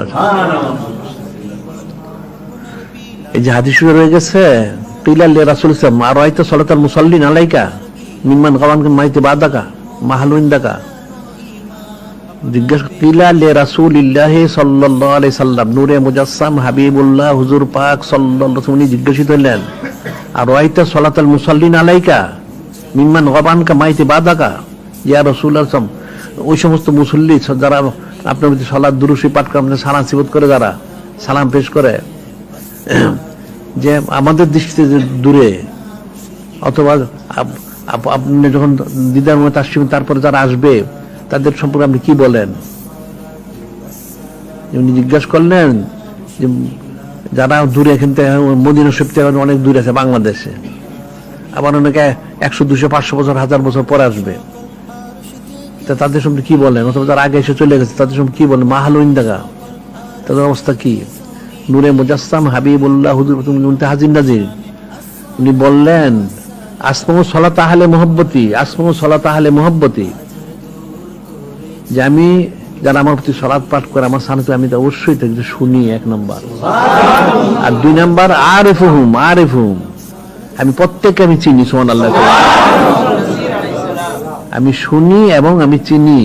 সুবহানাল্লাহ। এই যে হাদিস রয়ে গেছে, কিলা লি রাসূল সাল্লাল্লাহু আলাইহি ওয়া সাল্লাম আরাইতা সালাতাল মুসাল্লিন আলাইকা মিম্মান গাওয়ান মাইতে বাদাকা মাহালুইন্দাকা। জিজ্ঞাসা কিলা লি রাসূলিল্লাহি সাল্লাল্লাহু আলাইহি সাল্লাম, নূরে মুজাসসাম হাবিবুল্লাহ হুজুর পাক সাল্লাল্লাহু আলাইহি ওয়াসাল্লাম জিজ্ঞাসিত হলেন, আরাইতা সালাতাল মুসাল্লিন আলাইকা মিম্মান গাওয়ানকা মাইতে বাদাকা, ইয়া রাসূলুল্লাহ সাল্লাল্লাহু, ওই সমস্ত মুসল্লি যারা আপনার প্রতি সালাত দুরূদ পাঠ করে, আপনার সালাম সিবত করে, যারা সালাম পেশ করে, যে আমাদের দৃষ্টিতে যে দূরে, অথবা আপনি যখন দিদার মধ্যে আসছেন তারপরে যারা আসবে তাদের সম্পর্কে আপনি কি বলেন? উনি জিজ্ঞাসা করলেন যে যারা দূরে, এখান থেকে মদিনা শরীফ থেকে অনেক দূরে আছে বাংলাদেশে, আবার অনেকে 100, 200, 500 বছর, 1000 বছর পরে আসবে, তা তাদের সম্পর্কে কি বলেন? অথবা যারা আগে এসে চলে গেছে তাদের সম্পর্কে কি বলেন? মাহালুইন্দাকা, তাদের অবস্থা কি? নূরে মুজাসসাম হাবিবুল্লাহ হুজুর হাজির নাজির, উনি বললেন, আসমাউ সালাত আহলে মুহাব্বতি, আসমাউ সালাত আহলে মুহাব্বতি, যে আমি যারা আমার প্রতি সালাত পাঠ করে, আমার সালাতে আমি অবশ্যই শুনি, 1 নম্বর। আর 2 নম্বর আরিফুহুম, আরিফুহুম, আমি প্রত্যেককে আমি চিনি। সুবহানাল্লাহ। আমি শুনি এবং আমি চিনি।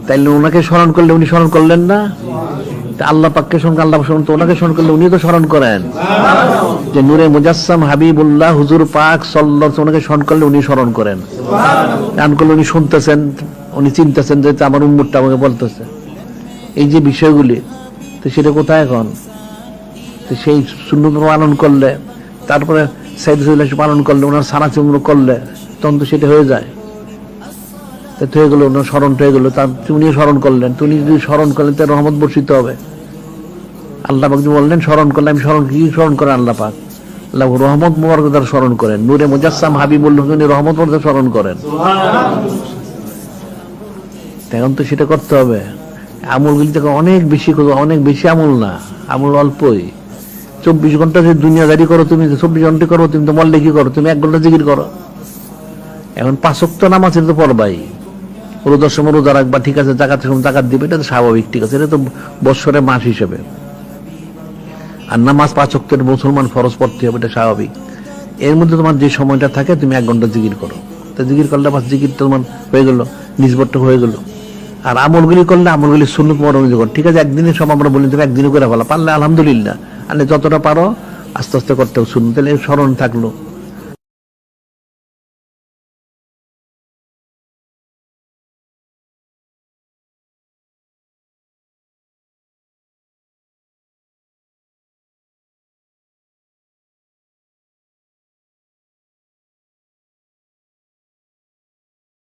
তাইলে ওনাকে স্মরণ করলে উনি স্মরণ করলেন না? আল্লাহ পাককে স্মরণ, আল্লাহ স্মরণ, তো ওনাকে স্মরণ করলে উনি তো স্মরণ করেন। যে নূরে মুজাসসাম হাবিবুল্লাহ হুজুর পাক সাল্লাল্লাহু আলাইহি ওয়াসাল্লাম, ওনাকে স্মরণ করলে উনি স্মরণ করেন। গান করলে উনি শুনতেছেন, উনি চিনতেছেন যে আমার উম্মতটা আমাকে বলতেছে। এই যে বিষয়গুলি, তো সেটা কোথায় এখন? তো সেই সুন্নত পালন করলে, তারপরে সাইদ পালন করলে, ওনার সানাচুমরো করলে, তখন তো সেটা হয়ে যায়। তো হয়ে গেল, ওনার স্মরণ হয়ে গেল, তার উনি স্মরণ করলেন, উনি যদি স্মরণ করলেন তার রহমত বর্ষিত হবে। আল্লাহ পাক বললেন স্মরণ করলে, আমি স্মরণ, কি স্মরণ করেন আল্লাহ পাক? আল্লাহ রহমত মুবারক দ্বারা স্মরণ করেন। নূরে মুজাসসাম হাবিবুল্লাহ উনি রহমত দ্বারা স্মরণ করেন। এখন তো সেটা করতে হবে। আমলগুলি থেকে অনেক বেশি, অনেক বেশি আমল না, আমল অল্পই। 24 ঘন্টা যে দুনিয়াদারি করো তুমি, 24 ঘন্টা করো তুমি, তো মরলে কি করো? তুমি 1 ঘন্টা জিকির করো। এখন 5 ওয়াক্ত নামাজ তো পড়বাই, রোজার সময় রোজা রাখবা, ঠিক আছে, জাকাতের সময় জাকাত দিবে, এটা তো স্বাভাবিক, ঠিক আছে, এটা তো বৎসরের মাস হিসেবে। আর নামাজ 5 ওয়াক্তের মুসলমান ফরজ পড়তে হবে, এটা স্বাভাবিক। এর মধ্যে তোমার যে সময়টা থাকে তুমি 1 ঘন্টা জিকির করো, তো জিকির করলে বাস জিকির তোমার হয়ে গেল, নিজবরটা হয়ে গেল। আর আমলগুলি করলে আমলগুলি সুন্নত মরণে করো, ঠিক আছে, একদিনের সব আমরা বলি তুমি একদিনে করে ফেলা, পারলে আলহামদুলিল্লাহ, আর যতটা পারো আস্তে আস্তে করতে হবে সুন্নত, তাহলে স্মরণ থাকলো।